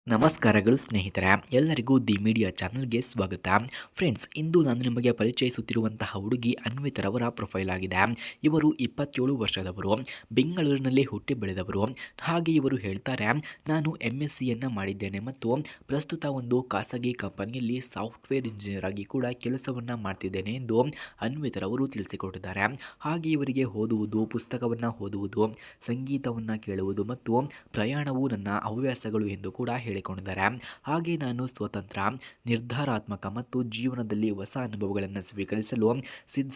ನಮಸ್ಕಾರಗಳು ಸ್ನೇಹಿತರೆ, ಎಲ್ಲರಿಗೂ ದಿ ಮೀಡಿಯಾ ಚಾನಲ್ಗೆ ಸ್ವಾಗತ. ಫ್ರೆಂಡ್ಸ್, ಇಂದು ನಾನು ನಿಮಗೆ ಪರಿಚಯಿಸುತ್ತಿರುವಂತಹ ಹುಡುಗಿ ಅನ್ವಿತರವರ ಪ್ರೊಫೈಲ್ ಆಗಿದೆ. ಇವರು 27 ವರ್ಷದವರು, ಬೆಂಗಳೂರಿನಲ್ಲಿ ಹುಟ್ಟಿ ಬೆಳೆದವರು. ಹಾಗೆ ಇವರು ಹೇಳ್ತಾರೆ, ನಾನು MSCಯನ್ನು ಮಾಡಿದ್ದೇನೆ ಮತ್ತು ಪ್ರಸ್ತುತ ಒಂದು ಖಾಸಗಿ ಕಂಪನಿಯಲ್ಲಿ ಸಾಫ್ಟ್ವೇರ್ ಇಂಜಿನಿಯರ್ ಆಗಿ ಕೂಡ ಕೆಲಸವನ್ನು ಮಾಡ್ತಿದ್ದೇನೆ ಎಂದು ಅನ್ವಿತರವರು ತಿಳಿಸಿಕೊಟ್ಟಿದ್ದಾರೆ. ಹಾಗೆ ಇವರಿಗೆ ಓದುವುದು, ಪುಸ್ತಕವನ್ನು ಓದುವುದು, ಸಂಗೀತವನ್ನು ಕೇಳುವುದು ಮತ್ತು ಪ್ರಯಾಣವು ನನ್ನ ಹವ್ಯಾಸಗಳು ಎಂದು ಕೂಡ ಹೇಳಿಕೊಂಡಿದ್ದಾರೆ. ಹಾಗೆ ನಾನು ಸ್ವತಂತ್ರ, ನಿರ್ಧಾರಾತ್ಮಕ ಮತ್ತು ಜೀವನದಲ್ಲಿ ಹೊಸ ಅನುಭವಗಳನ್ನು ಸ್ವೀಕರಿಸಲು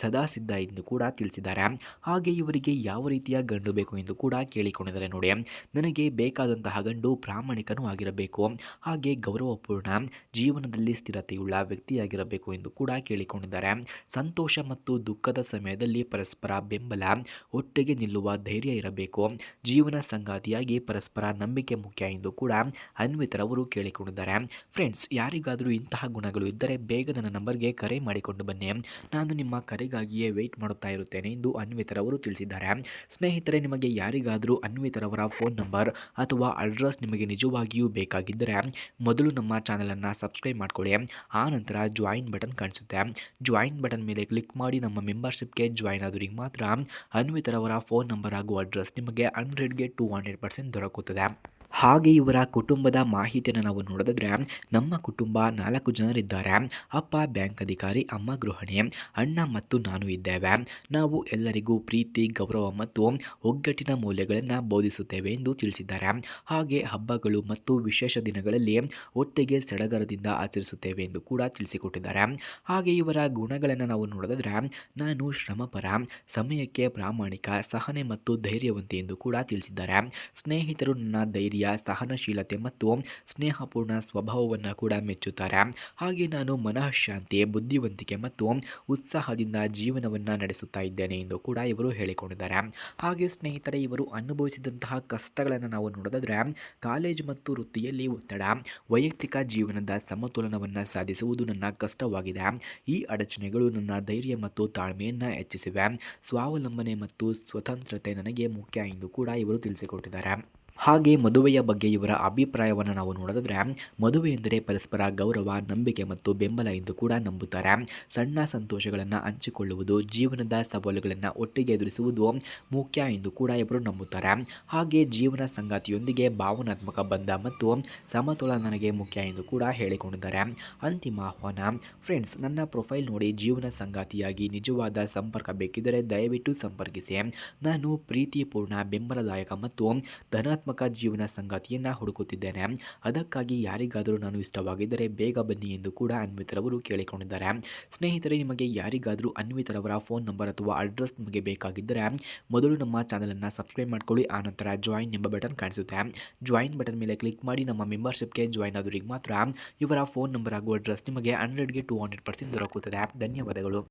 ಸದಾ ಸಿದ್ಧ ಎಂದು ಕೂಡ ತಿಳಿಸಿದ್ದಾರೆ. ಹಾಗೆ ಇವರಿಗೆ ಯಾವ ರೀತಿಯ ಗಂಡು ಬೇಕು ಎಂದು ಕೂಡ ಕೇಳಿಕೊಂಡಿದ್ದಾರೆ. ನೋಡಿ, ನನಗೆ ಬೇಕಾದಂತಹ ಗಂಡು ಪ್ರಾಮಾಣಿಕನೂ ಆಗಿರಬೇಕು, ಹಾಗೆ ಗೌರವಪೂರ್ಣ, ಜೀವನದಲ್ಲಿ ಸ್ಥಿರತೆಯುಳ್ಳ ವ್ಯಕ್ತಿಯಾಗಿರಬೇಕು ಎಂದು ಕೂಡ ಕೇಳಿಕೊಂಡಿದ್ದಾರೆ. ಸಂತೋಷ ಮತ್ತು ದುಃಖದ ಸಮಯದಲ್ಲಿ ಪರಸ್ಪರ ಬೆಂಬಲ, ಒಟ್ಟಿಗೆ ನಿಲ್ಲುವ ಧೈರ್ಯ ಇರಬೇಕು, ಜೀವನ ಸಂಗಾತಿಯಾಗಿ ಪರಸ್ಪರ ನಂಬಿಕೆ ಮುಖ್ಯ ಎಂದು ಕೂಡ ಅನ್ವಿತರವರು ಕೇಳಿಕೊಂಡಿದ್ದಾರೆ. ಫ್ರೆಂಡ್ಸ್, ಯಾರಿಗಾದರೂ ಇಂತಹ ಗುಣಗಳು ಇದ್ದರೆ ಬೇಗ ನನ್ನ ನಂಬರ್ಗೆ ಕರೆ ಮಾಡಿಕೊಂಡು ಬನ್ನಿ, ನಾನು ನಿಮ್ಮ ಕರೆಗಾಗಿಯೇ ವೆಯ್ಟ್ ಮಾಡುತ್ತಾ ಇರುತ್ತೇನೆ ಎಂದು ಅನ್ವಿತರವರು ತಿಳಿಸಿದ್ದಾರೆ. ಸ್ನೇಹಿತರೆ, ನಿಮಗೆ ಯಾರಿಗಾದರೂ ಅನ್ವಿತರವರ ಫೋನ್ ನಂಬರ್ ಅಥವಾ ಅಡ್ರೆಸ್ ನಿಮಗೆ ನಿಜವಾಗಿಯೂ ಬೇಕಾಗಿದ್ದರೆ ಮೊದಲು ನಮ್ಮ ಚಾನಲನ್ನು ಸಬ್ಸ್ಕ್ರೈಬ್ ಮಾಡ್ಕೊಳ್ಳಿ. ಆ ನಂತರ ಜಾಯಿನ್ ಬಟನ್ ಕಾಣಿಸುತ್ತೆ, ಜಾಯಿನ್ ಬಟನ್ ಮೇಲೆ ಕ್ಲಿಕ್ ಮಾಡಿ ನಮ್ಮ ಮೆಂಬರ್ಶಿಪ್ಗೆ ಜಾಯಿನ್ ಆದವರಿಗೆ ಮಾತ್ರ ಅನ್ವಿತರವರ ಫೋನ್ ನಂಬರ್ ಹಾಗೂ ಅಡ್ರೆಸ್ ನಿಮಗೆ 100ಗೆ 200% ದೊರಕುತ್ತದೆ. ಹಾಗೆ ಇವರ ಕುಟುಂಬದ ಮಾಹಿತಿಯನ್ನು ನಾವು ನೋಡಿದ್ರೆ, ನಮ್ಮ ಕುಟುಂಬ 4 ಜನರಿದ್ದಾರೆ. ಅಪ್ಪ ಬ್ಯಾಂಕ್ ಅಧಿಕಾರಿ, ಅಮ್ಮ ಗೃಹಿಣಿ, ಅಣ್ಣ ಮತ್ತು ನಾನು ಇದ್ದೇವೆ. ನಾವು ಎಲ್ಲರಿಗೂ ಪ್ರೀತಿ, ಗೌರವ ಮತ್ತು ಒಗ್ಗಟ್ಟಿನ ಮೌಲ್ಯಗಳನ್ನು ಬೋಧಿಸುತ್ತೇವೆ ಎಂದು ತಿಳಿಸಿದ್ದಾರೆ. ಹಾಗೆ ಹಬ್ಬಗಳು ಮತ್ತು ವಿಶೇಷ ದಿನಗಳಲ್ಲಿ ಒಟ್ಟಿಗೆ ಸಡಗರದಿಂದ ಆಚರಿಸುತ್ತೇವೆ ಎಂದು ಕೂಡ ತಿಳಿಸಿಕೊಟ್ಟಿದ್ದಾರೆ. ಹಾಗೆ ಇವರ ಗುಣಗಳನ್ನು ನಾವು ನೋಡಿದ್ರೆ, ನಾನು ಶ್ರಮಪರ, ಸಮಯಕ್ಕೆ ಪ್ರಾಮಾಣಿಕ, ಸಹನೆ ಮತ್ತು ಧೈರ್ಯವಂತೆ ಎಂದು ಕೂಡ ತಿಳಿಸಿದ್ದಾರೆ. ಸ್ನೇಹಿತರು ನನ್ನ ಧೈರ್ಯ, ಸಹನಶೀಲತೆ ಮತ್ತು ಸ್ನೇಹಪೂರ್ಣ ಸ್ವಭಾವವನ್ನು ಕೂಡ ಮೆಚ್ಚುತ್ತಾರೆ. ಹಾಗೆ ನಾನು ಮನಃಶಾಂತಿ, ಬುದ್ಧಿವಂತಿಕೆ ಮತ್ತು ಉತ್ಸಾಹದಿಂದ ಜೀವನವನ್ನು ನಡೆಸುತ್ತಾ ಇದ್ದೇನೆ ಎಂದು ಕೂಡ ಇವರು ಹೇಳಿಕೊಂಡಿದ್ದಾರೆ. ಹಾಗೆ ಸ್ನೇಹಿತರೆ, ಇವರು ಅನುಭವಿಸಿದಂತಹ ಕಷ್ಟಗಳನ್ನು ನಾವು ನೋಡಿದ್ರೆ, ಕಾಲೇಜು ಮತ್ತು ವೃತ್ತಿಯಲ್ಲಿ ಒತ್ತಡ, ವೈಯಕ್ತಿಕ ಜೀವನದ ಸಮತೋಲನವನ್ನು ಸಾಧಿಸುವುದು ನನ್ನ ಕಷ್ಟವಾಗಿದೆ. ಈ ಅಡಚಣೆಗಳು ನನ್ನ ಧೈರ್ಯ ಮತ್ತು ತಾಳ್ಮೆಯನ್ನು ಹೆಚ್ಚಿಸಿವೆ. ಸ್ವಾವಲಂಬನೆ ಮತ್ತು ಸ್ವತಂತ್ರತೆ ನನಗೆ ಮುಖ್ಯ ಎಂದು ಕೂಡ ಇವರು ತಿಳಿಸಿಕೊಟ್ಟಿದ್ದಾರೆ. ಹಾಗೆ ಮದುವೆಯ ಬಗ್ಗೆ ಇವರ ಅಭಿಪ್ರಾಯವನ್ನು ನಾವು ನೋಡಿದ್ರೆ, ಮದುವೆ ಎಂದರೆ ಪರಸ್ಪರ ಗೌರವ, ನಂಬಿಕೆ ಮತ್ತು ಬೆಂಬಲ ಎಂದು ಕೂಡ ನಂಬುತ್ತಾರೆ. ಸಣ್ಣ ಸಂತೋಷಗಳನ್ನು ಹಂಚಿಕೊಳ್ಳುವುದು, ಜೀವನದ ಸವಾಲುಗಳನ್ನು ಒಟ್ಟಿಗೆ ಎದುರಿಸುವುದು ಮುಖ್ಯ ಎಂದು ಕೂಡ ಇವರು ನಂಬುತ್ತಾರೆ. ಹಾಗೆ ಜೀವನ ಸಂಗಾತಿಯೊಂದಿಗೆ ಭಾವನಾತ್ಮಕ ಬಂಧ ಮತ್ತು ಸಮತೋಲನ ನನಗೆ ಮುಖ್ಯ ಎಂದು ಕೂಡ ಹೇಳಿಕೊಂಡಿದ್ದಾರೆ. ಅಂತಿಮ ಆಹ್ವಾನ, ಫ್ರೆಂಡ್ಸ್, ನನ್ನ ಪ್ರೊಫೈಲ್ ನೋಡಿ ಜೀವನ ಸಂಗಾತಿಯಾಗಿ ನಿಜವಾದ ಸಂಪರ್ಕ ಬೇಕಿದ್ದರೆ ದಯವಿಟ್ಟು ಸಂಪರ್ಕಿಸಿ. ನಾನು ಪ್ರೀತಿಪೂರ್ಣ, ಬೆಂಬಲದಾಯಕ ಮತ್ತು ಧನಾತ್ಮಕ ಜೀವನ ಸಂಗಾತಿಯನ್ನು ಹುಡುಕುತ್ತಿದ್ದೇನೆ. ಅದಕ್ಕಾಗಿ ಯಾರಿಗಾದರೂ ನಾನು ಇಷ್ಟವಾಗಿದ್ದರೆ ಬೇಗ ಬನ್ನಿ ಎಂದು ಕೂಡ ಅನ್ವಿತರವರು ಕೇಳಿಕೊಂಡಿದ್ದಾರೆ. ಸ್ನೇಹಿತರೆ, ನಿಮಗೆ ಯಾರಿಗಾದರೂ ಅನ್ವಿತರವರ ಫೋನ್ ನಂಬರ್ ಅಥವಾ ಅಡ್ರೆಸ್ ನಿಮಗೆ ಬೇಕಾಗಿದ್ದರೆ ಮೊದಲು ನಮ್ಮ ಚಾನಲನ್ನು ಸಬ್ಸ್ಕ್ರೈಬ್ ಮಾಡ್ಕೊಳ್ಳಿ. ಆನಂತರ ಜಾಯಿನ್ ಎಂಬ ಬಟನ್ ಕಾಣಿಸುತ್ತೆ, ಜಾಯಿನ್ ಬಟನ್ ಮೇಲೆ ಕ್ಲಿಕ್ ಮಾಡಿ ನಮ್ಮ ಮೆಂಬರ್ಶಿಪ್ಗೆ ಜಾಯಿನ್ ಆದವರಿಗೆ ಮಾತ್ರ ಇವರ ಫೋನ್ ನಂಬರ್ ಹಾಗೂ ಅಡ್ರೆಸ್ ನಿಮಗೆ 100ಗೆ 200% ದೊರಕುತ್ತದೆ. ಧನ್ಯವಾದಗಳು.